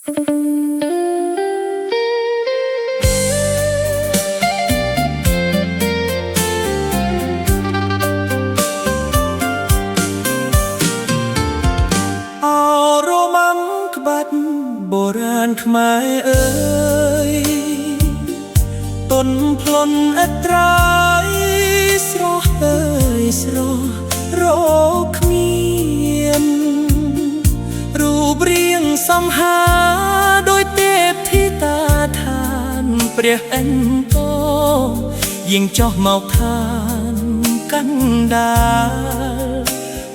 โบราณខ្មែរเอ่ยต้นพลนอัตรายស្រស់เอ่យស្រស់រកគ្មានរូបរាងសំហាដោយទេពធីតាឋានព្រះអិនតយាងចុះមកឋានកណ្ដាល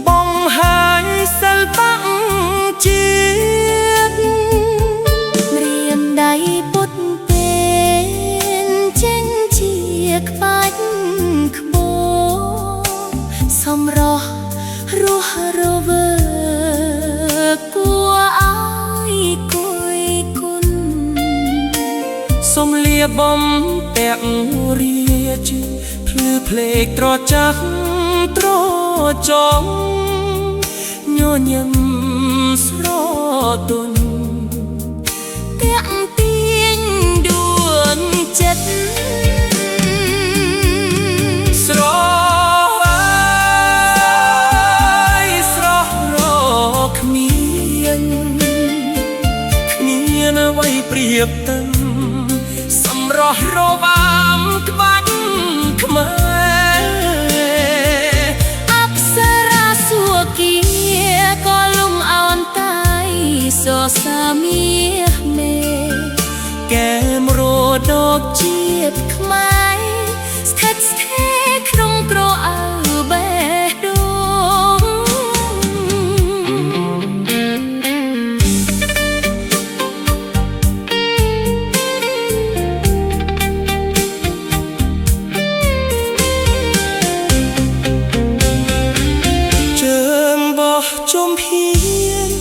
បង្ហាញសិល្បៈជាតិដៃពុតពេលចេញជាក្បាច់ក្បូរសម្រស់រស់រវើកគួរឲ្យគយគុណសំលៀបំពាក់រាជភ្លឺភ្លេកត្រចាក់ត្រចង់ញញឹមស្រទន់ចិត្តស្រស់ស្រស់រកគ្មានអ្វីប្រៀបទៅសម្រស់របាំក្បាច់ខ្មែរអប្សរាសុគាក៏លំអោនតាយសរសាមាសមេកែមរដកជាតិខ្មែរស្ថិតស្ថេរក្នុងក្រអៅបេះដូងជើងបោះជុំភៀន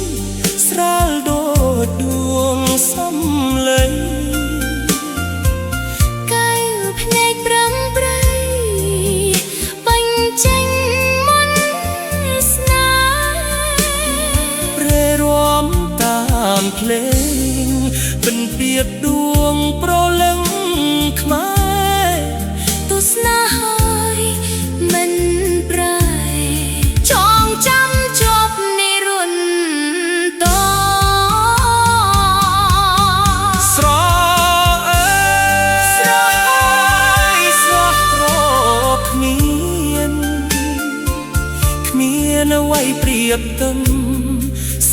ស្រាលដូចដួងសំឡេងភ្លេងពិនពៀតដួងប្រលឹងខ្មែរទស្សនាហើយមិនប្រែចងចាំជាប់និរន្តរស្រស់រកគ្មានអ្វីប្រៀបទៅ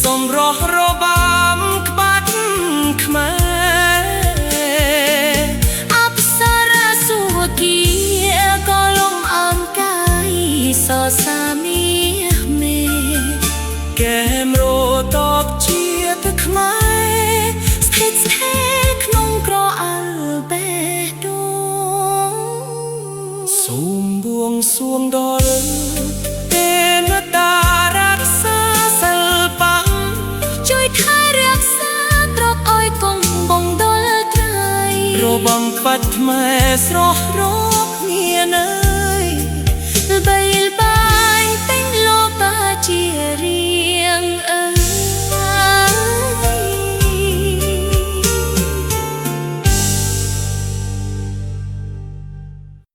សម្រស់របាំក្បាច់ខ្មែរអប្សរាសុគាក៏លំអោនកាយសរសាមាសមេកែមរតបជាតិខ្មែរស្ថិតស្ថេរក្នុងក្រអៅបេះដូងសូមបួងសួងដល់ទេវតារក្សាសិល្បៈជួយថែរក្សាត្រកអើយគង់បងដុលថ្ងៃរបាំក្បាច់ខ្មែរស្រស់រកគ្នាណា